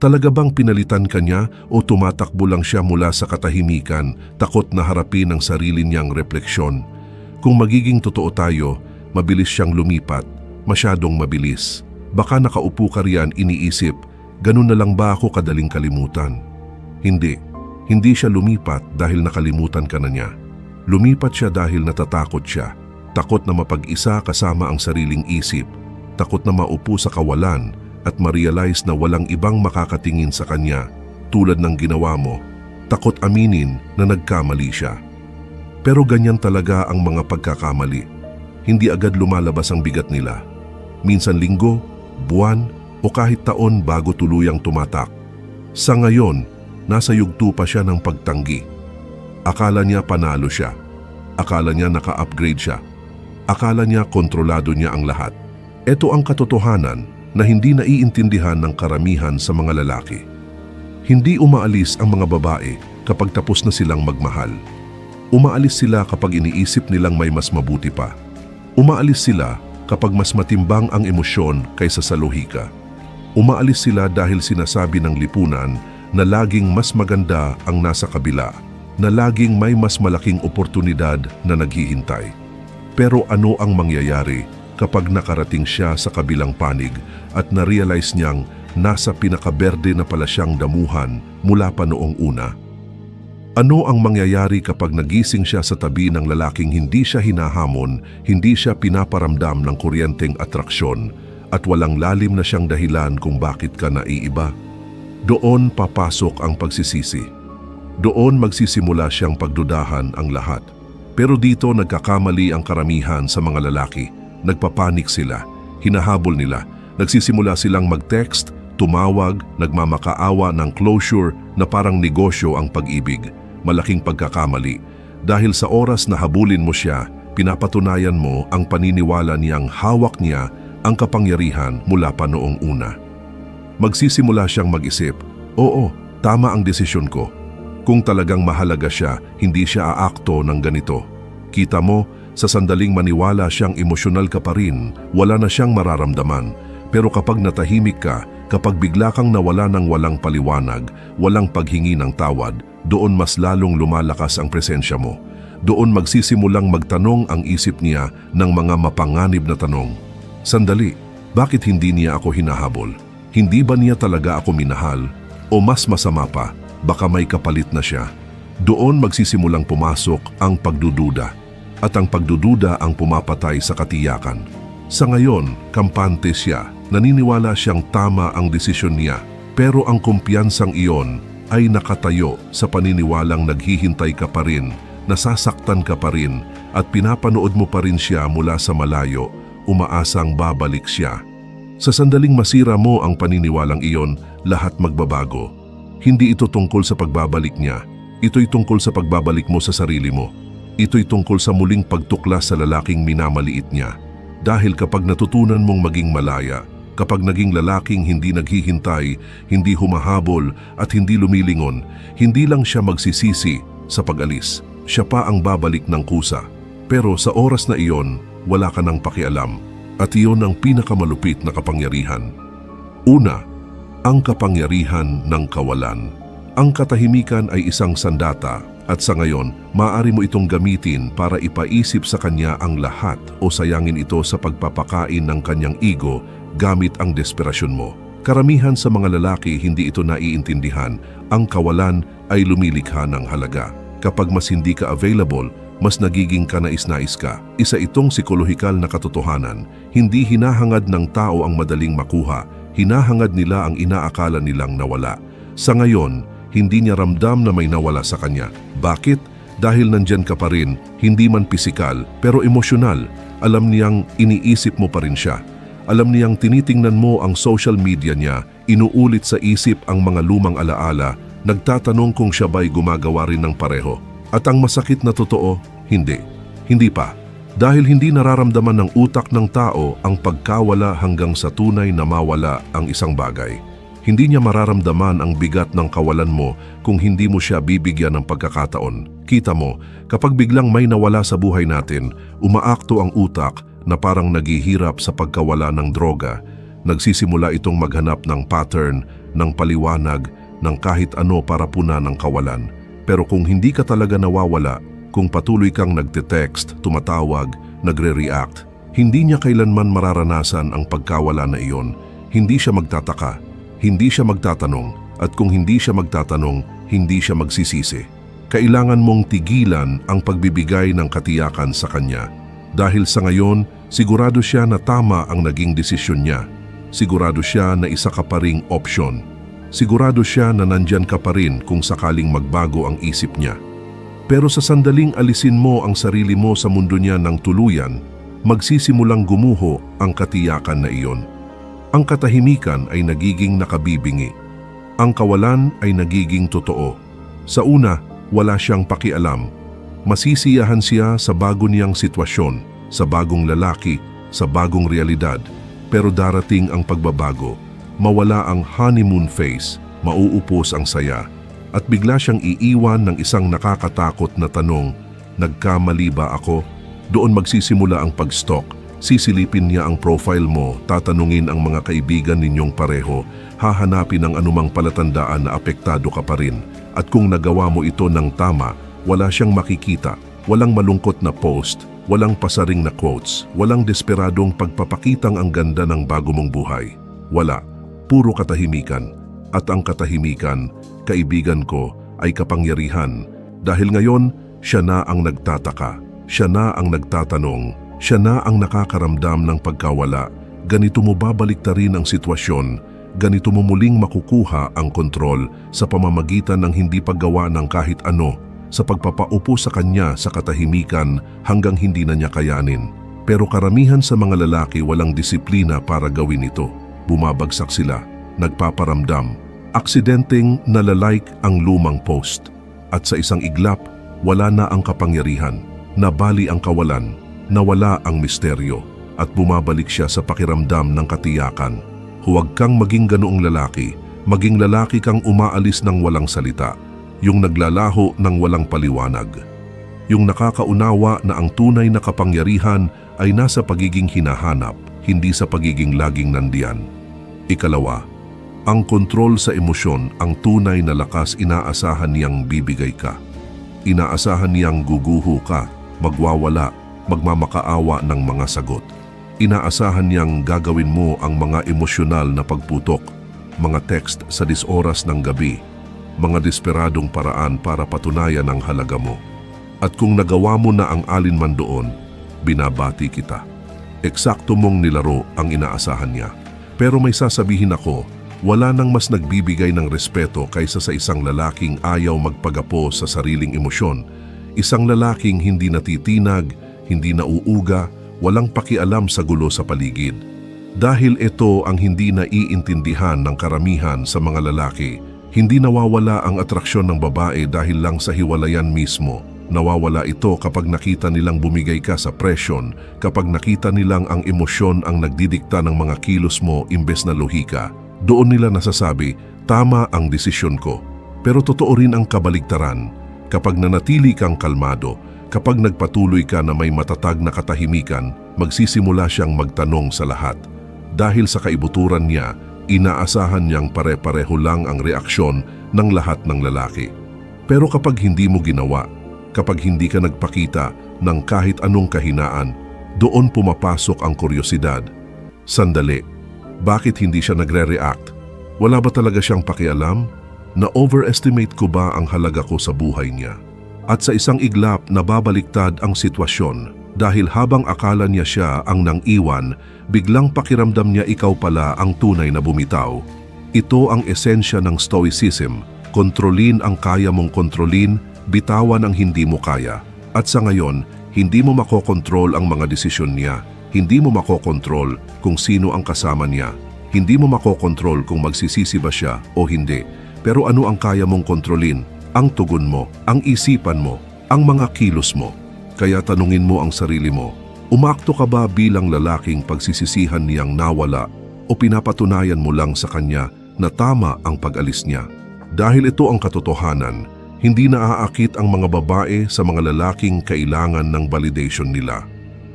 Talaga bang pinalitan ka niya o tumatakbo lang siya mula sa katahimikan, takot na harapin ang sarili niyang refleksyon? Kung magiging totoo tayo, mabilis siyang lumipat, masyadong mabilis. Baka nakaupo ka riyan iniisip, ganun na lang ba ako kadaling kalimutan? Hindi. Hindi siya lumipat dahil nakalimutan ka na niya. Lumipat siya dahil natatakot siya. Takot na mapag-isa kasama ang sariling isip. Takot na maupo sa kawalan at ma-realize na walang ibang makakatingin sa kanya tulad ng ginawa mo. Takot aminin na nagkamali siya. Pero ganyan talaga ang mga pagkakamali. Hindi agad lumalabas ang bigat nila. Minsan linggo, buwan o kahit taon bago tuluyang tumatak. Sa ngayon, nasa yugto pa siya ng pagtanggi. Akala niya panalo siya. Akala niya naka-upgrade siya. Akala niya kontrolado niya ang lahat. Ito ang katotohanan na hindi naiintindihan ng karamihan sa mga lalaki. Hindi umaalis ang mga babae kapag tapos na silang magmahal. Umaalis sila kapag iniisip nilang may mas mabuti pa. Umaalis sila kapag mas matimbang ang emosyon kaysa sa lohika. Umaalis sila dahil sinasabi ng lipunan na laging mas maganda ang nasa kabila, na laging may mas malaking oportunidad na naghihintay. Pero ano ang mangyayari kapag nakarating siya sa kabilang panig at na-realize niyang nasa pinakaberde na pala siyang damuhan mula pa noong una? Ano ang mangyayari kapag nagising siya sa tabi ng lalaking hindi siya hinahamon, hindi siya pinaparamdam ng kuryenteng atraksyon, at walang lalim na siyang dahilan kung bakit ka naiiba? Doon papasok ang pagsisisi. Doon magsisimula siyang pagdudahan ang lahat. Pero dito nagkakamali ang karamihan sa mga lalaki. Nagpapanik sila, hinahabol nila, nagsisimula silang mag-text, tumawag, nagmamakaawa ng closure na parang negosyo ang pag-ibig. Malaking pagkakamali. Dahil sa oras na habulin mo siya, pinapatunayan mo ang paniniwala niyang hawak niya ang kapangyarihan mula pa noong una. Magsisimula siyang mag-isip, oo, tama ang desisyon ko. Kung talagang mahalaga siya, hindi siya aakto ng ganito. Kita mo, sa sandaling maniwala siyang emosyonal ka pa rin, wala na siyang mararamdaman. Pero kapag natahimik ka, kapag bigla kang nawala ng walang paliwanag, walang paghingi ng tawad, doon mas lalong lumalakas ang presensya mo. Doon magsisimulang magtanong ang isip niya ng mga mapanganib na tanong. Sandali, bakit hindi niya ako hinahabol? Hindi ba niya talaga ako minahal? O mas masama pa, baka may kapalit na siya. Doon magsisimulang pumasok ang pagdududa. At ang pagdududa ang pumapatay sa katiyakan. Sa ngayon, kampante siya. Naniniwala siyang tama ang desisyon niya. Pero ang kumpiyansang iyon ay nakatayo sa paniniwalang naghihintay ka pa rin, nasasaktan ka pa rin, at pinapanood mo pa rin siya mula sa malayo, umaasang babalik siya. Sa sandaling masira mo ang paniniwalang iyon, lahat magbabago. Hindi ito tungkol sa pagbabalik niya. Ito'y tungkol sa pagbabalik mo sa sarili mo. Ito'y tungkol sa muling pagtuklas sa lalaking minamaliit niya. Dahil kapag natutunan mong maging malaya, kapag naging lalaking hindi naghihintay, hindi humahabol at hindi lumilingon, hindi lang siya magsisisi sa pag-alis. Siya pa ang babalik ng kusa. Pero sa oras na iyon, wala ka nang pakialam. At iyon ang pinakamalupit na kapangyarihan. Una, ang kapangyarihan ng kawalan. Ang katahimikan ay isang sandata at sa ngayon, maaari mo itong gamitin para ipaisip sa kanya ang lahat o sayangin ito sa pagpapakain ng kanyang ego gamit ang desperasyon mo. Karamihan sa mga lalaki hindi ito naiintindihan. Ang kawalan ay lumilikha ng halaga. Kapag mas hindi ka available, mas nagiging kanais-nais ka. Isa itong psikolohikal na katotohanan. Hindi hinahangad ng tao ang madaling makuha. Hinahangad nila ang inaakala nilang nawala. Sa ngayon, hindi niya ramdam na may nawala sa kanya. Bakit? Dahil nandyan ka pa rin, hindi man pisikal, pero emosyonal. Alam niyang iniisip mo pa rin siya. Alam niyang tinitingnan mo ang social media niya, inuulit sa isip ang mga lumang alaala, nagtatanong kung siya ba'y gumagawa rin ng pareho. At ang masakit na totoo, hindi. Hindi pa. Dahil hindi nararamdaman ng utak ng tao ang pagkawala hanggang sa tunay na mawala ang isang bagay. Hindi niya mararamdaman ang bigat ng kawalan mo kung hindi mo siya bibigyan ng pagkakataon. Kita mo, kapag biglang may nawala sa buhay natin, umaakto ang utak na parang naghihirap sa pagkawala ng droga. Nagsisimula itong maghanap ng pattern, ng paliwanag, ng kahit ano para punan ng kawalan. Pero kung hindi ka talaga nawawala, kung patuloy kang nagte-text, tumatawag, nagre-react, hindi niya kailanman mararanasan ang pagkawala na iyon. Hindi siya magtataka, hindi siya magtatanong, at kung hindi siya magtatanong, hindi siya magsisisi. Kailangan mong tigilan ang pagbibigay ng katiyakan sa kanya. Dahil sa ngayon, sigurado siya na tama ang naging desisyon niya. Sigurado siya na isa ka pa ring opsyon. Sigurado siya na nandyan ka pa rin kung sakaling magbago ang isip niya. Pero sa sandaling alisin mo ang sarili mo sa mundo niya ng tuluyan, magsisimulang gumuho ang katiyakan na iyon. Ang katahimikan ay nagiging nakabibingi. Ang kawalan ay nagiging totoo. Sa una, wala siyang pakialam. Masisiyahan siya sa bago niyang sitwasyon, sa bagong lalaki, sa bagong realidad. Pero darating ang pagbabago. Mawala ang honeymoon phase, mauupos ang saya, at bigla siyang iiwan ng isang nakakatakot na tanong, nagkamali ba ako? Doon magsisimula ang pag-stalk. Sisilipin niya ang profile mo, tatanungin ang mga kaibigan ninyong pareho, hahanapin ang anumang palatandaan na apektado ka pa rin. At kung nagawa mo ito ng tama, wala siyang makikita, walang malungkot na post, walang pasaring na quotes, walang desperadong pagpapakitang ang ganda ng bago mong buhay. Wala, puro katahimikan. At ang katahimikan, kaibigan ko, ay kapangyarihan. Dahil ngayon, siya na ang nagtataka, siya na ang nagtatanong, siya na ang nakakaramdam ng pagkawala. Ganito mo babaliktarin ang sitwasyon, ganito mo muling makukuha ang kontrol sa pamamagitan ng hindi paggawa ng kahit ano, sa pagpapaupo sa kanya sa katahimikan hanggang hindi na niya kayanin. Pero karamihan sa mga lalaki walang disiplina para gawin ito. Bumabagsak sila, nagpaparamdam, aksidenteng nalalike ang lumang post. At sa isang iglap, wala na ang kapangyarihan, nabali ang kawalan, nawala ang misteryo, at bumabalik siya sa pakiramdam ng katiyakan. Huwag kang maging ganoong lalaki, maging lalaki kang umaalis ng walang salita, yung naglalaho ng walang paliwanag. Yung nakakaunawa na ang tunay na kapangyarihan ay nasa pagiging hinahanap, hindi sa pagiging laging nandiyan. Ikalawa, ang kontrol sa emosyon, ang tunay na lakas inaasahan niyang bibigay ka. Inaasahan niyang guguho ka, magwawala, magmamakaawa ng mga sagot. Inaasahan niyang gagawin mo ang mga emosyonal na pagputok, mga text sa disoras ng gabi, mga desperadong paraan para patunayan ang halaga mo. At kung nagawa mo na ang alinman doon, binabati kita. Eksakto mong nilaro ang inaasahan niya. Pero may sasabihin ako, wala nang mas nagbibigay ng respeto kaysa sa isang lalaking ayaw magpagapo sa sariling emosyon. Isang lalaking hindi natitinag, hindi nauuga, walang pakialam sa gulo sa paligid. Dahil ito ang hindi naiintindihan ng karamihan sa mga lalaki. Hindi nawawala ang atraksyon ng babae dahil lang sa hiwalayan mismo. Nawawala ito kapag nakita nilang bumigay ka sa presyon, kapag nakita nilang ang emosyon ang nagdidikta ng mga kilos mo imbes na lohika. Doon nila nasasabi, tama ang desisyon ko. Pero totoo rin ang kabaligtaran. Kapag nanatili kang kalmado, kapag nagpatuloy ka na may matatag na katahimikan, magsisimula siyang magtanong sa lahat. Dahil sa kaibuturan niya, inaasahan niyang pare-pareho lang ang reaksyon ng lahat ng lalaki. Pero kapag hindi mo ginawa, kapag hindi ka nagpakita ng kahit anong kahinaan, doon pumapasok ang kuryosidad. Sandali, bakit hindi siya nagre-react? Wala ba talaga siyang pakialam? Na-overestimate ko ba ang halaga ko sa buhay niya? At sa isang iglap, nababaliktad ang sitwasyon. Dahil habang akala niya siya ang nang-iwan, biglang pakiramdam niya ikaw pala ang tunay na bumitaw. Ito ang esensya ng Stoicism. Kontrolin ang kaya mong kontrolin, bitawan ang hindi mo kaya. At sa ngayon, hindi mo makokontrol ang mga desisyon niya. Hindi mo makokontrol kung sino ang kasama niya. Hindi mo makokontrol kung magsisisi ba siya o hindi. Pero ano ang kaya mong kontrolin? Ang tugon mo, ang isipan mo, ang mga kilos mo. Kaya tanungin mo ang sarili mo, umaakto ka ba bilang lalaking pagsisisihan niyang nawala o pinapatunayan mo lang sa kanya na tama ang pag-alis niya? Dahil ito ang katotohanan, hindi naaakit ang mga babae sa mga lalaking kailangan ng validation nila.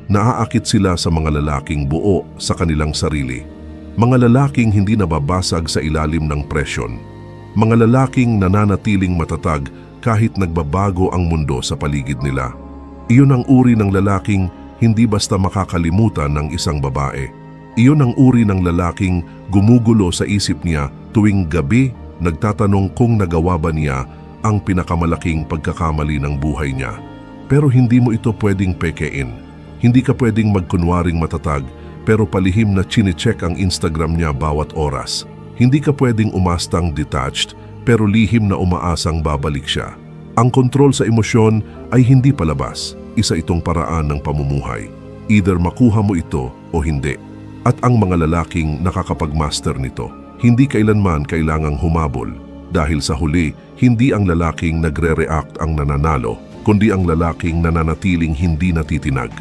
Naaakit sila sa mga lalaking buo sa kanilang sarili. Mga lalaking hindi nababasag sa ilalim ng presyon. Mga lalaking nananatiling matatag kahit nagbabago ang mundo sa paligid nila. Iyon ang uri ng lalaking hindi basta makakalimutan ng isang babae. Iyon ang uri ng lalaking gumugulo sa isip niya tuwing gabi, nagtatanong kung nagawa ba niya ang pinakamalaking pagkakamali ng buhay niya. Pero hindi mo ito pwedeng pekein. Hindi ka pwedeng magkunwaring matatag pero palihim na chine-check ang Instagram niya bawat oras. Hindi ka pwedeng umastang detached pero lihim na umaasang babalik siya. Ang kontrol sa emosyon ay hindi palabas. Isa itong paraan ng pamumuhay. Either makuha mo ito o hindi. At ang mga lalaking nakakapag-master nito, hindi kailanman kailangang humabol. Dahil sa huli, hindi ang lalaking nagre-react ang nananalo, kundi ang lalaking nananatiling hindi natitinag.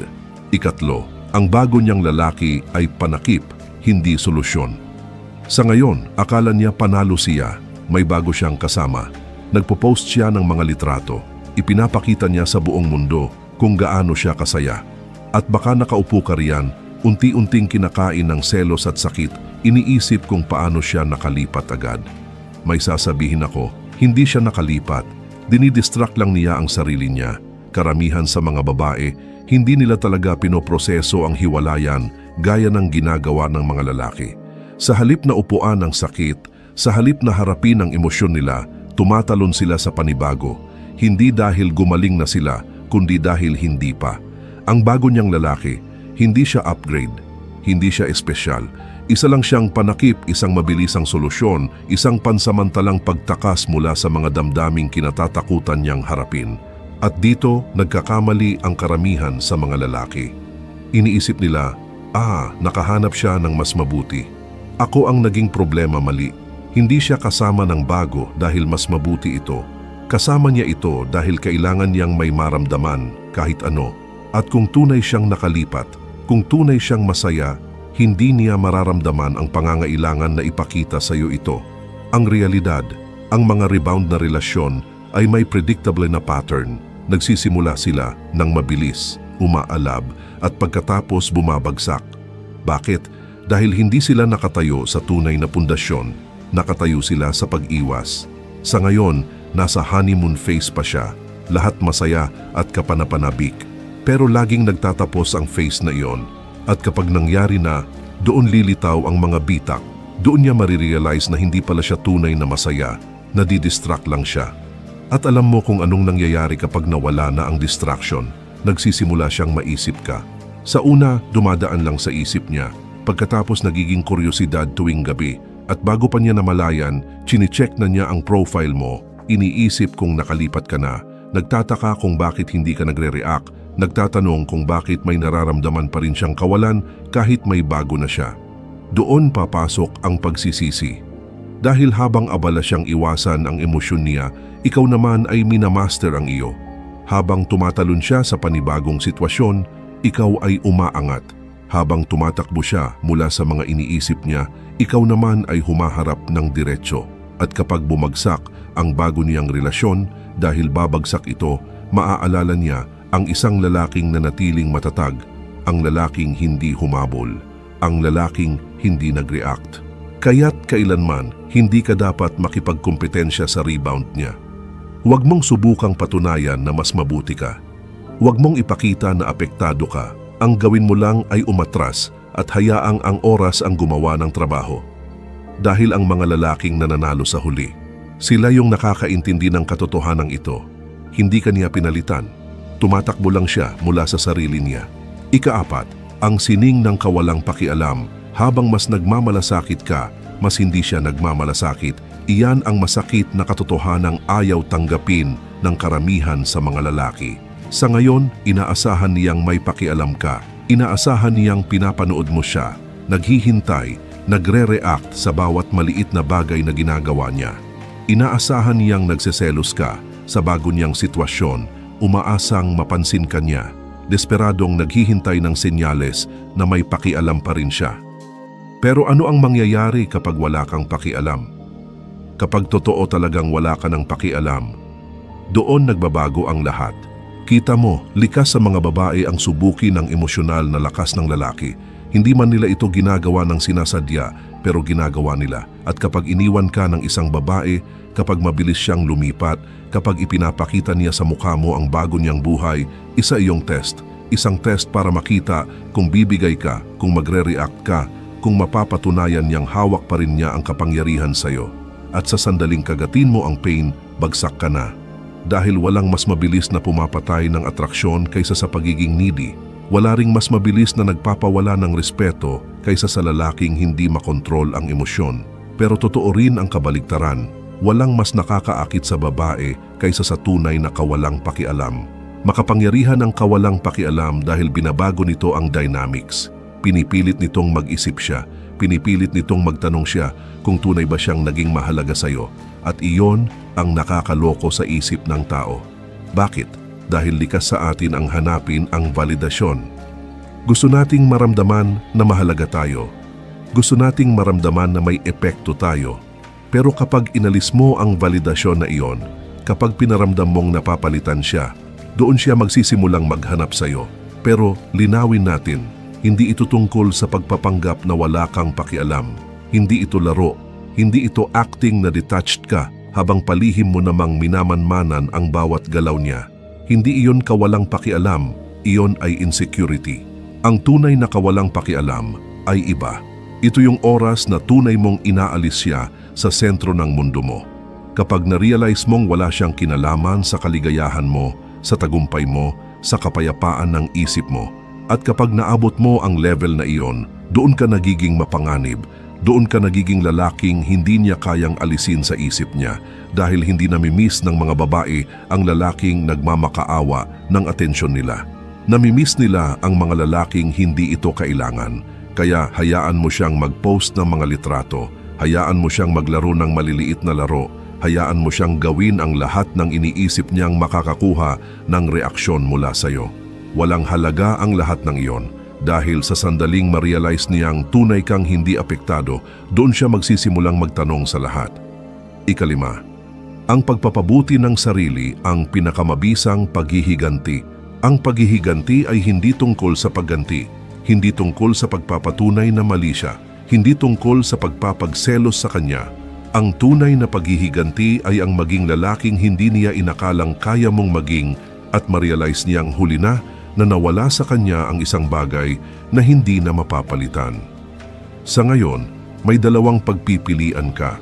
Ikatlo, ang bago niyang lalaki ay panakip, hindi solusyon. Sa ngayon, akala niya panalo siya, may bago siyang kasama. Nagpo-post siya ng mga litrato. Ipinapakita niya sa buong mundo kung gaano siya kasaya. At baka nakaupo ka riyan, unti-unting kinakain ng selos at sakit, iniisip kung paano siya nakalipat agad. May sasabihin ako, hindi siya nakalipat, dinidistract lang niya ang sarili niya. Karamihan sa mga babae, hindi nila talaga pinoproseso ang hiwalayan gaya ng ginagawa ng mga lalaki. Sa halip na upuan ang sakit, sa halip na harapin ang emosyon nila, tumatalon sila sa panibago. Hindi dahil gumaling na sila, kundi dahil hindi pa. Ang bago niyang lalaki, hindi siya upgrade, hindi siya espesyal. Isa lang siyang panakip, isang mabilisang solusyon, isang pansamantalang pagtakas mula sa mga damdaming kinatatakutan niyang harapin. At dito, nagkakamali ang karamihan sa mga lalaki. Iniisip nila, nakahanap siya ng mas mabuti. Ako ang naging problema, mali. Hindi siya kasama ng bago dahil mas mabuti ito. Kasama niya ito dahil kailangan niyang may maramdaman kahit ano. At kung tunay siyang nakalipat, kung tunay siyang masaya, hindi niya mararamdaman ang pangangailangan na ipakita sa iyo ito. Ang realidad, ang mga rebound na relasyon ay may predictable na pattern. Nagsisimula sila ng mabilis, umaalab at pagkatapos bumabagsak. Bakit? Dahil hindi sila nakatayo sa tunay na pundasyon, nakatayo sila sa pag-iwas. Sa ngayon, nasa honeymoon phase pa siya, lahat masaya at kapanapanabik. Pero laging nagtatapos ang phase na iyon. At kapag nangyari na, doon lilitaw ang mga bitak. Doon niya marirealize na hindi pala siya tunay na masaya, nadidistract lang siya. At alam mo kung anong nangyayari kapag nawala na ang distraction, nagsisimula siyang maisip ka. Sa una, dumadaan lang sa isip niya, pagkatapos nagiging kuryosidad tuwing gabi, at bago pa niya namalayan, chine-check na niya ang profile mo, iniisip kung nakalipat ka na, nagtataka kung bakit hindi ka nagre-react, nagtatanong kung bakit may nararamdaman pa rin siyang kawalan kahit may bago na siya. Doon papasok ang pagsisisi. Dahil habang abala siyang iwasan ang emosyon niya, ikaw naman ay minamaster ang iyo. Habang tumatalon siya sa panibagong sitwasyon, ikaw ay umaangat. Habang tumatakbo siya mula sa mga iniisip niya, ikaw naman ay humaharap ng diretso. At kapag bumagsak ang bago niyang relasyon, dahil babagsak ito, maaalala niya ang isang lalaking nanatiling matatag, ang lalaking hindi humabol, ang lalaking hindi nag-react. Kaya't kailanman, hindi ka dapat makipagkompetensya sa rebound niya. Huwag mong subukang patunayan na mas mabuti ka. Huwag mong ipakita na apektado ka. Ang gawin mo lang ay umatras at hayaang ang oras ang gumawa ng trabaho. Dahil ang mga lalaking nananalo sa huli, sila yung nakakaintindi ng katotohanan ito. Hindi ka niya pinalitan. Tumatakbo lang siya mula sa sarili niya. Ikaapat, ang sining ng kawalang pakialam. Habang mas nagmamalasakit ka, mas hindi siya nagmamalasakit. Iyan ang masakit na katotohanang ayaw tanggapin ng karamihan sa mga lalaki. Sa ngayon, inaasahan niyang may pakialam ka. Inaasahan niyang pinapanood mo siya. Naghihintay, nagre-react sa bawat maliit na bagay na ginagawa niya. Inaasahan niyang nagseselos ka sa bago niyang sitwasyon. Umaasang mapansin ka niya. Desperadong naghihintay ng senyales na may pakialam pa rin siya. Pero ano ang mangyayari kapag wala kang pakialam? Kapag totoo talagang wala ka ng pakialam, doon nagbabago ang lahat. Kita mo, likas sa mga babae ang subuki ng emosyonal na lakas ng lalaki. Hindi man nila ito ginagawa ng sinasadya, pero ginagawa nila. At kapag iniwan ka ng isang babae, kapag mabilis siyang lumipat, kapag ipinapakita niya sa mukha mo ang bago niyang buhay, isa iyong test. Isang test para makita kung bibigay ka, kung magre-react ka, kung mapapatunayan niyang hawak pa rin niya ang kapangyarihan sa'yo. At sa sandaling kagatin mo ang pain, bagsak ka na. Dahil walang mas mabilis na pumapatay ng atraksyon kaysa sa pagiging needy. Wala ring mas mabilis na nagpapawala ng respeto kaysa sa lalaking hindi makontrol ang emosyon. Pero totoo rin ang kabaligtaran. Walang mas nakakaakit sa babae kaysa sa tunay na kawalang pakialam. Makapangyarihan ang kawalang pakialam dahil binabago nito ang dynamics. Pinipilit nitong mag-isip siya. Pinipilit nitong magtanong siya kung tunay ba siyang naging mahalaga sa'yo. At iyon ang nakakaloko sa isip ng tao. Bakit? Dahil likas sa atin ang hanapin ang validasyon. Gusto nating maramdaman na mahalaga tayo. Gusto nating maramdaman na may epekto tayo. Pero kapag inalis mo ang validasyon na iyon, kapag pinaramdam mong napapalitan siya, doon siya magsisimulang maghanap sa'yo. Pero linawin natin, hindi ito tungkol sa pagpapanggap na wala kang pakialam. Hindi ito laro. Hindi ito acting na detached ka habang palihim mo namang minamanmanan ang bawat galaw niya. Hindi iyon kawalang pakialam, iyon ay insecurity. Ang tunay na kawalang pakialam ay iba. Ito yung oras na tunay mong inaalis siya sa sentro ng mundo mo. Kapag na-realize mong wala siyang kinalaman sa kaligayahan mo, sa tagumpay mo, sa kapayapaan ng isip mo, at kapag naabot mo ang level na iyon, doon ka nagiging mapanganib. Doon ka nagiging lalaking hindi niya kayang alisin sa isip niya dahil hindi namimiss ng mga babae ang lalaking nagmamakaawa ng atensyon nila. Namimiss nila ang mga lalaking hindi ito kailangan. Kaya hayaan mo siyang mag-post ng mga litrato, hayaan mo siyang maglaro ng maliliit na laro, hayaan mo siyang gawin ang lahat ng iniisip niyang makakakuha ng reaksyon mula sa'yo. Walang halaga ang lahat ng iyon. Dahil sa sandaling ma-realize niyang tunay kang hindi apektado, doon siya magsisimulang magtanong sa lahat. Ikalima, ang pagpapabuti ng sarili ang pinakamabisang paghihiganti. Ang paghihiganti ay hindi tungkol sa pagganti, hindi tungkol sa pagpapatunay na mali siya, hindi tungkol sa pagpapagselos sa kanya. Ang tunay na paghihiganti ay ang maging lalaking hindi niya inakalang kaya mong maging at ma-realize niyang huli na nawala sa kanya ang isang bagay na hindi na mapapalitan. Sa ngayon, may dalawang pagpipilian ka.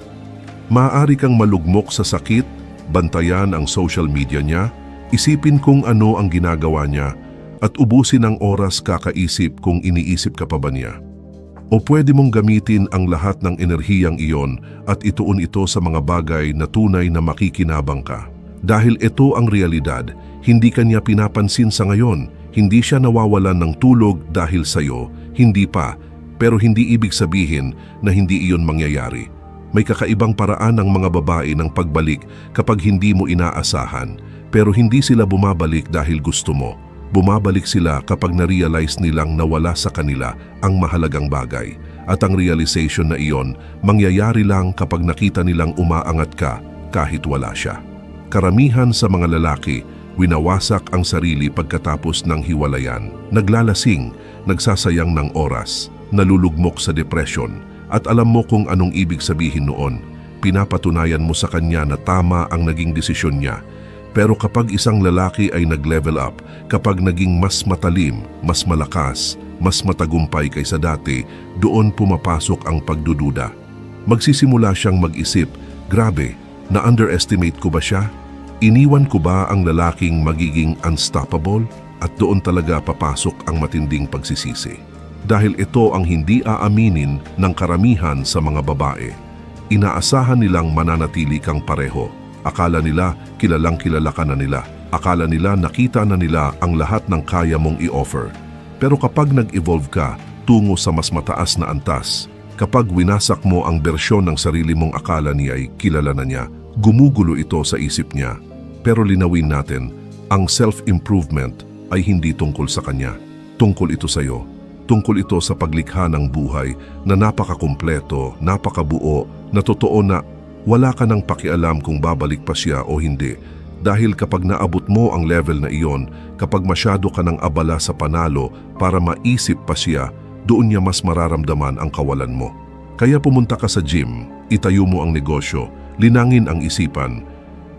Maaari kang malugmok sa sakit, bantayan ang social media niya, isipin kung ano ang ginagawa niya, at ubusin ang oras kakaisip kung iniisip ka pa ba niya. O pwede mong gamitin ang lahat ng enerhiyang iyon at ituon ito sa mga bagay na tunay na makikinabang ka. Dahil ito ang realidad, hindi ka niya pinapansin sa ngayon. Hindi siya nawawalan ng tulog dahil sa'yo, hindi pa, pero hindi ibig sabihin na hindi iyon mangyayari. May kakaibang paraan ng mga babae ng pagbalik kapag hindi mo inaasahan, pero hindi sila bumabalik dahil gusto mo. Bumabalik sila kapag na-realize nilang nawala sa kanila ang mahalagang bagay. At ang realization na iyon, mangyayari lang kapag nakita nilang umaangat ka kahit wala siya. Karamihan sa mga lalaki, winawasak ang sarili pagkatapos ng hiwalayan, naglalasing, nagsasayang ng oras, nalulugmok sa depression, at alam mo kung anong ibig sabihin noon. Pinapatunayan mo sa kanya na tama ang naging desisyon niya. Pero kapag isang lalaki ay nag-level up, kapag naging mas matalim, mas malakas, mas matagumpay kaysa dati, doon pumapasok ang pagdududa. Magsisimula siyang mag-isip, grabe, na-underestimate ko ba siya? Iniwan ko ba ang lalaking magiging unstoppable? At doon talaga papasok ang matinding pagsisisi. Dahil ito ang hindi aaminin ng karamihan sa mga babae. Inaasahan nilang mananatili kang pareho. Akala nila kilalang kilala ka na nila. Akala nila nakita na nila ang lahat ng kaya mong i-offer. Pero kapag nag-evolve ka tungo sa mas mataas na antas, kapag winasak mo ang bersyon ng sarili mong akala niya ay kilala na niya, gumugulo ito sa isip niya. Pero linawin natin, ang self-improvement ay hindi tungkol sa kanya. Tungkol ito sa iyo. Tungkol ito sa paglikha ng buhay na napakakumpleto, napakabuo, na totoo na wala ka nang pakialam kung babalik pa siya o hindi. Dahil kapag naabot mo ang level na iyon, kapag masyado ka nang abala sa panalo para maisip pa siya, doon niya mas mararamdaman ang kawalan mo. Kaya pumunta ka sa gym, itayo mo ang negosyo, linangin ang isipan,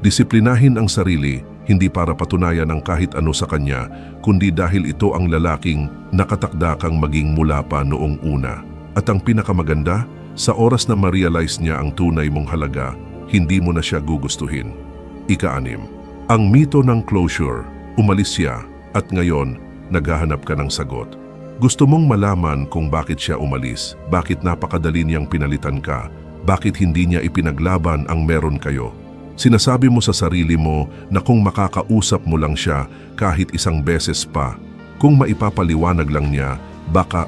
disiplinahin ang sarili, hindi para patunayan ang kahit ano sa kanya, kundi dahil ito ang lalaking nakatakda kang maging mula pa noong una. At ang pinakamaganda, sa oras na ma-realize niya ang tunay mong halaga, hindi mo na siya gugustuhin. Ika-6, ang mito ng closure. Umalis siya at ngayon, naghahanap ka ng sagot. Gusto mong malaman kung bakit siya umalis, bakit napakadali niyang pinalitan ka, bakit hindi niya ipinaglaban ang meron kayo. Sinasabi mo sa sarili mo na kung makakausap mo lang siya kahit isang beses pa, kung maipapaliwanag lang niya, baka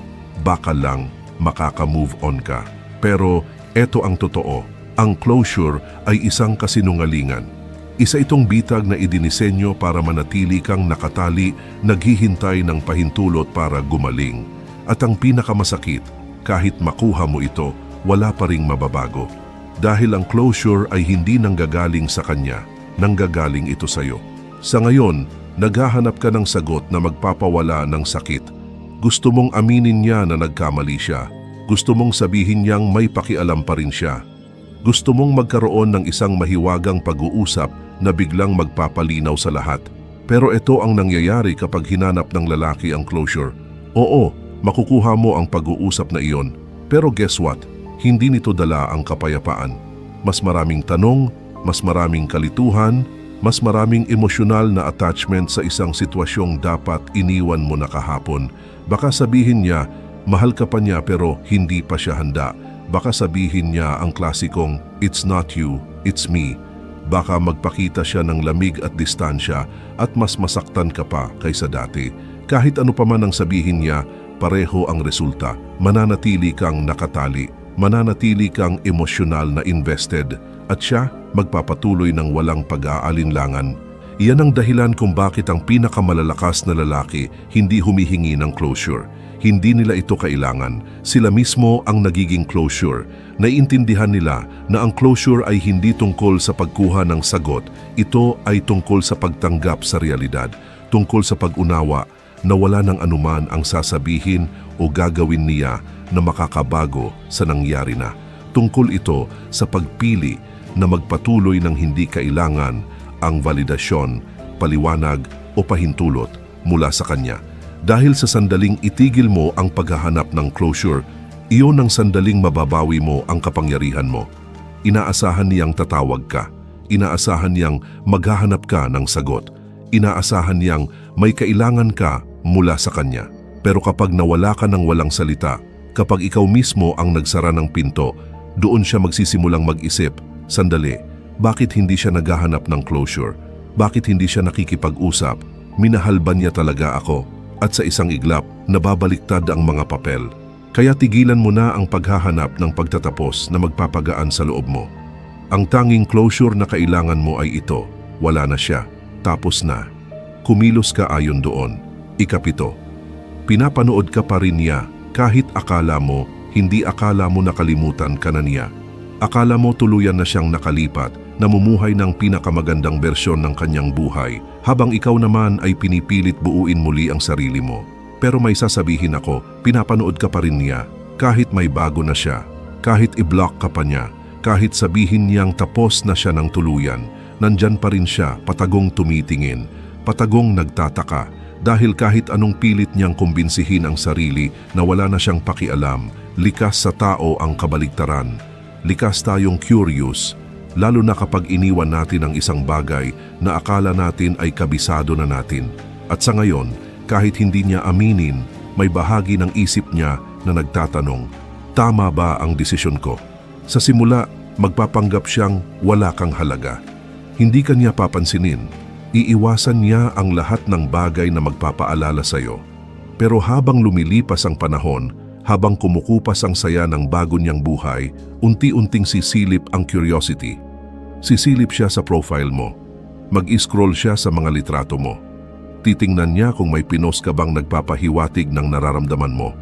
lang makaka-move on ka. Pero eto ang totoo, ang closure ay isang kasinungalingan. Isa itong bitag na idinisenyo para manatili kang nakatali, naghihintay ng pahintulot para gumaling. At ang pinakamasakit, kahit makuha mo ito, wala pa ring mababago. Dahil ang closure ay hindi nanggagaling sa kanya, nanggagaling ito sa'yo. Sa ngayon, naghahanap ka ng sagot na magpapawala ng sakit. Gusto mong aminin niya na nagkamali siya. Gusto mong sabihin niyang may pakialam pa rin siya. Gusto mong magkaroon ng isang mahiwagang pag-uusap na biglang magpapalinaw sa lahat. Pero ito ang nangyayari kapag hinanap ng lalaki ang closure. Oo, makukuha mo ang pag-uusap na iyon. Pero guess what? Hindi nito dala ang kapayapaan. Mas maraming tanong, mas maraming kalituhan, mas maraming emosyonal na attachment sa isang sitwasyong dapat iniwan mo na kahapon. Baka sabihin niya, mahal ka pa niya pero hindi pa siya handa. Baka sabihin niya ang klasikong, "It's not you, it's me." Baka magpakita siya ng lamig at distansya at mas masaktan ka pa kaysa dati. Kahit ano pa man ang sabihin niya, pareho ang resulta. Mananatili kang nakatali, mananatili kang emosyonal na invested, at siya magpapatuloy ng walang pag-aalinlangan. Iyan ang dahilan kung bakit ang pinakamalalakas na lalaki hindi humihingi ng closure. Hindi nila ito kailangan. Sila mismo ang nagiging closure. Naiintindihan nila na ang closure ay hindi tungkol sa pagkuha ng sagot. Ito ay tungkol sa pagtanggap sa realidad. Tungkol sa pag-unawa na wala ng anuman ang sasabihin o gagawin niya na makakabago sa nangyari na. Tungkol ito sa pagpili na magpatuloy ng hindi kailangan ang validasyon, paliwanag o pahintulot mula sa kanya. Dahil sa sandaling itigil mo ang paghahanap ng closure, iyon ang sandaling mababawi mo ang kapangyarihan mo. Inaasahan niyang tatawag ka. Inaasahan niyang maghahanap ka ng sagot. Inaasahan niyang may kailangan ka mula sa kanya. Pero kapag nawala ka ng walang salita, kapag ikaw mismo ang nagsara ng pinto, doon siya magsisimulang mag-isip, sandali, bakit hindi siya naghahanap ng closure? Bakit hindi siya nakikipag-usap? Minahal ba niya talaga ako? At sa isang iglap, nababaliktad ang mga papel. Kaya tigilan mo na ang paghahanap ng pagtatapos na magpapagaan sa loob mo. Ang tanging closure na kailangan mo ay ito. Wala na siya. Tapos na. Kumilos ka ayon doon. Ika-7, pinapanood ka pa rin niya kahit hindi akala mo nakalimutan ka na niya. Akala mo tuluyan na siyang nakalipat, namumuhay ng pinakamagandang bersyon ng kanyang buhay, habang ikaw naman ay pinipilit buuin muli ang sarili mo. Pero may sasabihin ako, pinapanood ka pa rin niya, kahit may bago na siya, kahit i-block ka pa niya, kahit sabihin niyang tapos na siya ng tuluyan, nandyan pa rin siya, patagong tumitingin, patagong nagtataka, dahil kahit anong pilit niyang kumbinsihin ang sarili na wala na siyang pakialam, likas sa tao ang kabaligtaran. Likas tayong curious, lalo na kapag iniwan natin ang isang bagay na akala natin ay kabisado na natin. At sa ngayon, kahit hindi niya aminin, may bahagi ng isip niya na nagtatanong, tama ba ang desisyon ko? Sa simula, magpapanggap siyang wala kang halaga. Hindi ka niya papansinin. Iiwasan niya ang lahat ng bagay na magpapaalala sa iyo. Pero habang lumilipas ang panahon, habang kumukupas ang saya ng bago niyang buhay, unti-unting sisilip ang curiosity. Sisilip siya sa profile mo. Mag-scroll siya sa mga litrato mo. Titingnan niya kung may pinost ka bang nagpapahiwatig ng nararamdaman mo.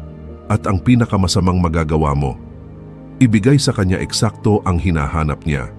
At ang pinakamasamang magagawa mo, ibigay sa kanya eksakto ang hinahanap niya.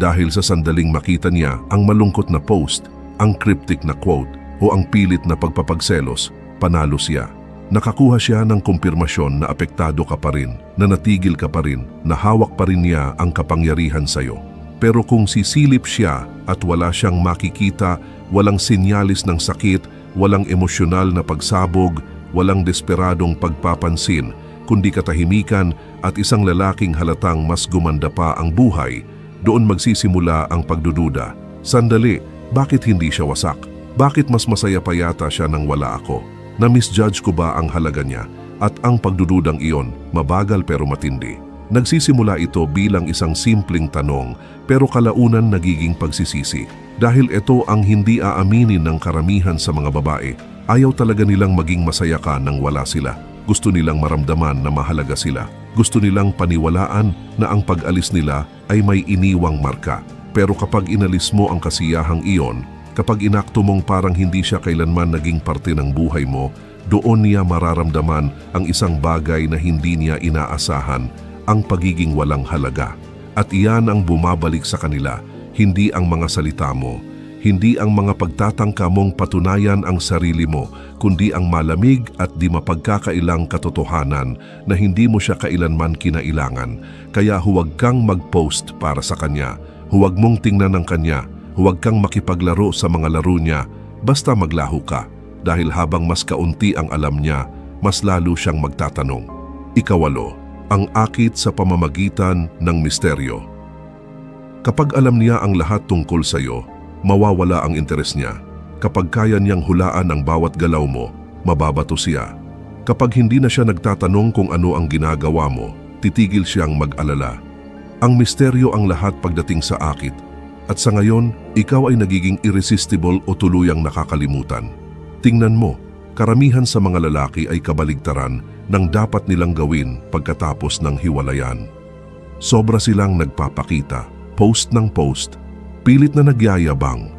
Dahil sa sandaling makita niya ang malungkot na post, ang cryptic na quote o ang pilit na pagpapagselos, panalo siya. Nakakuha siya ng kumpirmasyon na apektado ka pa rin, na natigil ka pa rin, na hawak pa rin niya ang kapangyarihan sa'yo. Pero kung sisilip siya at wala siyang makikita, walang sinyalis ng sakit, walang emosyonal na pagsabog, walang desperadong pagpapansin, kundi katahimikan at isang lalaking halatang mas gumanda pa ang buhay, doon magsisimula ang pagdududa. Sandali, bakit hindi siya wasak? Bakit mas masaya pa yata siya nang wala ako? Na-misjudge ko ba ang halaga niya? At ang pagdududang iyon, mabagal pero matindi. Nagsisimula ito bilang isang simpleng tanong, pero kalaunan nagiging pagsisisi. Dahil ito ang hindi aaminin ng karamihan sa mga babae. Ayaw talaga nilang maging masaya ka nang wala sila. Gusto nilang maramdaman na mahalaga sila. Gusto nilang paniwalaan na ang pag-alis nila ay may iniwang marka. Pero kapag inalis mo ang kasiyahang iyon, kapag inakto mong parang hindi siya kailanman naging parte ng buhay mo, doon niya mararamdaman ang isang bagay na hindi niya inaasahan, ang pagiging walang halaga. At iyan ang bumabalik sa kanila, hindi ang mga salita mo, hindi ang mga pagtatangka mong patunayan ang sarili mo, kundi ang malamig at di mapagkakailang katotohanan na hindi mo siya kailanman kinailangan. Kaya huwag kang mag-post para sa kanya, huwag mong tingnan ang kanya, huwag kang makipaglaro sa mga laro niya, basta maglaho ka. Dahil habang mas kaunti ang alam niya, mas lalo siyang magtatanong. Ikawalo, ang akit sa pamamagitan ng misteryo. Kapag alam niya ang lahat tungkol sa iyo, mawawala ang interes niya. Kapag kaya niyang hulaan ang bawat galaw mo, mababato siya. Kapag hindi na siya nagtatanong kung ano ang ginagawa mo, titigil siyang mag-alala. Ang misteryo ang lahat pagdating sa akit. At sa ngayon, ikaw ay nagiging irresistible o tuluyang nakakalimutan. Tingnan mo, karamihan sa mga lalaki ay kabaligtaran ng dapat nilang gawin pagkatapos ng hiwalayan. Sobra silang nagpapakita, post ng post, pilit na nagyayabang,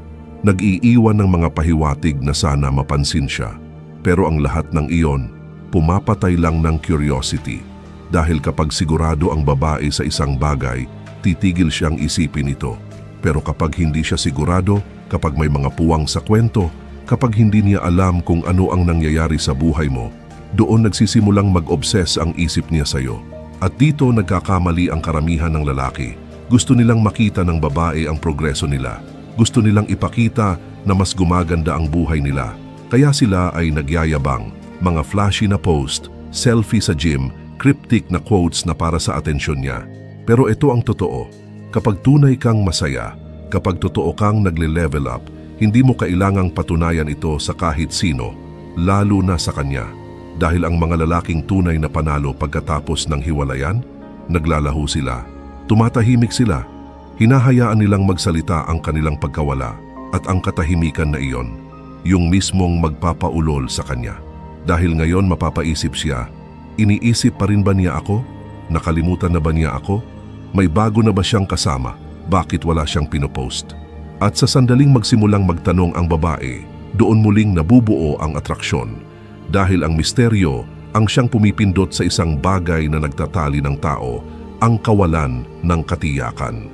nag-iiwan ng mga pahiwatig na sana mapansin siya. Pero ang lahat ng iyon, pumapatay lang ng curiosity. Dahil kapag sigurado ang babae sa isang bagay, titigil siyang isipin ito. Pero kapag hindi siya sigurado, kapag may mga puwang sa kwento, kapag hindi niya alam kung ano ang nangyayari sa buhay mo, doon nagsisimulang mag-obses ang isip niya sa iyo. At dito nagkakamali ang karamihan ng lalaki. Gusto nilang makita ng babae ang progreso nila. Gusto nilang ipakita na mas gumaganda ang buhay nila. Kaya sila ay nagyayabang, mga flashy na post, selfie sa gym, cryptic na quotes na para sa atensyon niya. Pero ito ang totoo. Kapag tunay kang masaya, kapag totoo kang nagle-level up, hindi mo kailangang patunayan ito sa kahit sino, lalo na sa kanya. Dahil ang mga lalaking tunay na panalo pagkatapos ng hiwalayan, naglalaho sila, tumatahimik sila, hinahayaan nilang magsalita ang kanilang pagkawala at ang katahimikan na iyon, yung mismong magpapaulol sa kanya. Dahil ngayon mapapaisip siya, iniisip pa rin ba niya ako? Nakalimutan na ba niya ako? May bago na ba siyang kasama? Bakit wala siyang pinopost? At sa sandaling magsimulang magtanong ang babae, doon muling nabubuo ang atraksyon. Dahil ang misteryo ang siyang pumipindot sa isang bagay na nagtatali ng tao, ang kawalan ng katiyakan.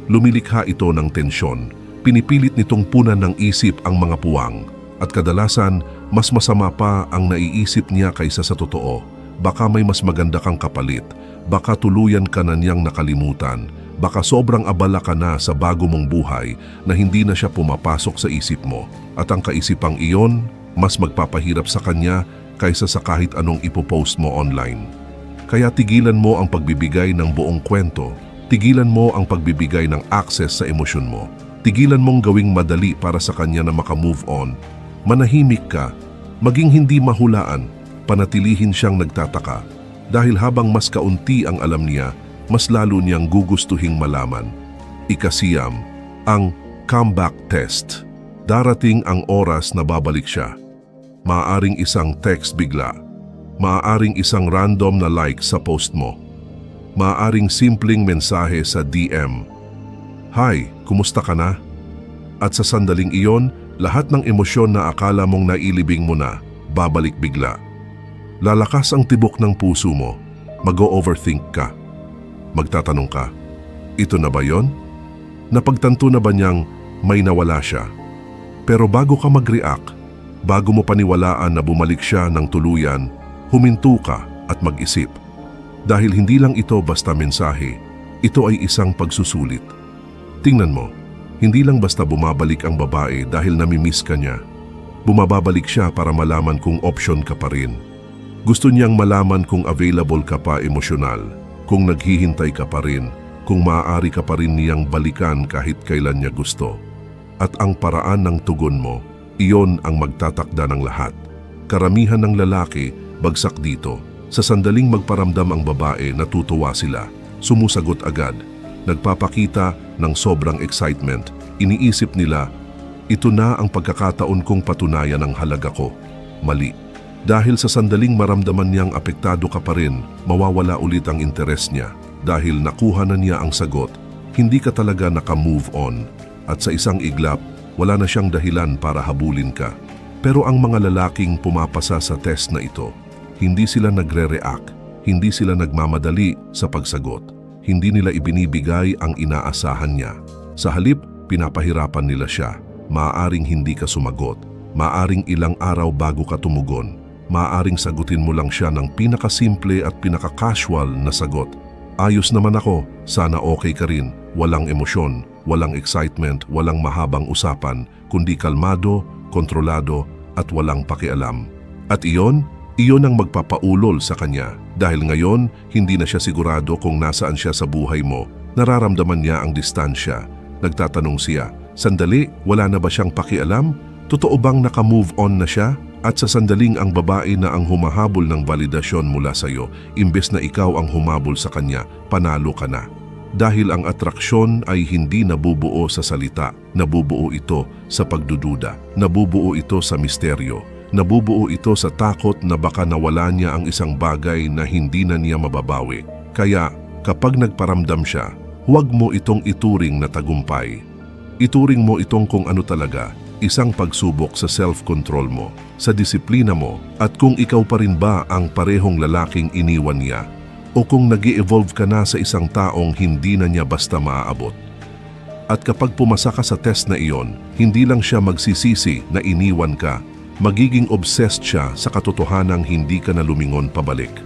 Lumilikha ito ng tensyon, pinipilit nitong punan ng isip ang mga puwang, at kadalasan mas masama pa ang naiisip niya kaysa sa totoo. Baka may mas maganda kang kapalit, baka tuluyan ka na niyang nakalimutan, baka sobrang abala ka na sa bago mong buhay na hindi na siya pumapasok sa isip mo. At ang kaisipang iyon, mas magpapahirap sa kanya kaysa sa kahit anong ipopost mo online. Kaya tigilan mo ang pagbibigay ng buong kwento, tigilan mo ang pagbibigay ng access sa emosyon mo, tigilan mong gawing madali para sa kanya na makamove on. Manahimik ka, maging hindi mahulaan, panatilihin siyang nagtataka. Dahil habang mas kaunti ang alam niya, mas lalo niyang gugustuhing malaman. Ikasiyam, ang comeback test. Darating ang oras na babalik siya. Maaaring isang text bigla. Maaaring isang random na like sa post mo. Maaaring simpleng mensahe sa DM. Hi, kumusta ka na? At sa sandaling iyon, lahat ng emosyon na akala mong nailibing mo na, babalik bigla. Lalakas ang tibok ng puso mo, mag-o-overthink ka. Magtatanong ka, ito na ba yon? Napagtanto na ba niyang may nawala siya? Pero bago ka mag-react, Bago mo paniwalaan na bumalik siya ng tuluyan, huminto ka at mag-isip. Dahil hindi lang ito basta mensahe, ito ay isang pagsusulit. Tingnan mo, hindi lang basta bumabalik ang babae dahil namimiss ka niya. Bumababalik siya para malaman kung option ka pa rin. Gusto niyang malaman kung available ka pa emosyonal, kung naghihintay ka pa rin, kung maaari ka pa rin niyang balikan kahit kailan niya gusto. At ang paraan ng tugon mo, iyon ang magtatakda ng lahat. Karamihan ng lalaki, bagsak dito. Sa sandaling magparamdam ang babae, natutuwa sila. Sumusagot agad. Nagpapakita ng sobrang excitement. Iniisip nila, ito na ang pagkakataon kong patunayan ang halaga ko. Mali. Dahil sa sandaling maramdaman niyang apektado ka pa rin, mawawala ulit ang interes niya. Dahil nakuha na niya ang sagot, hindi ka talaga naka-move on. At sa isang iglap, wala na siyang dahilan para habulin ka. Pero ang mga lalaking pumapasa sa test na ito, hindi sila nagre-react, hindi sila nagmamadali sa pagsagot. Hindi nila ibinibigay ang inaasahan niya. Sa halip, pinapahirapan nila siya. Maaaring hindi ka sumagot. Maaaring ilang araw bago ka tumugon. Maaaring sagutin mo lang siya ng pinakasimple at pinaka-casual na sagot. Ayos naman ako, sana okay ka rin. Walang emosyon, walang excitement, walang mahabang usapan, kundi kalmado, kontrolado at walang pakialam. At iyon ang magpapaulol sa kanya. Dahil ngayon, hindi na siya sigurado kung nasaan siya sa buhay mo. Nararamdaman niya ang distansya. Nagtatanong siya, sandali, wala na ba siyang pakialam? Totoo bang naka-move on na siya? At sa sandaling ang babae na ang humahabol ng validasyon mula sa iyo, imbes na ikaw ang humabol sa kanya, panalo ka na. Dahil ang atraksyon ay hindi nabubuo sa salita, nabubuo ito sa pagdududa, nabubuo ito sa misteryo, nabubuo ito sa takot na baka nawala niya ang isang bagay na hindi na niya mababawi. Kaya kapag nagparamdam siya, huwag mo itong ituring na tagumpay. Ituring mo itong kung ano talaga, isang pagsubok sa self-control mo, sa disiplina mo, at kung ikaw pa rin ba ang parehong lalaking iniwan niya, o kung nag-i-evolve ka na sa isang taong hindi na niya basta maaabot. At kapag pumasa ka sa test na iyon, hindi lang siya magsisisi na iniwan ka, magiging obsessed siya sa katotohanang hindi ka na lumingon pabalik.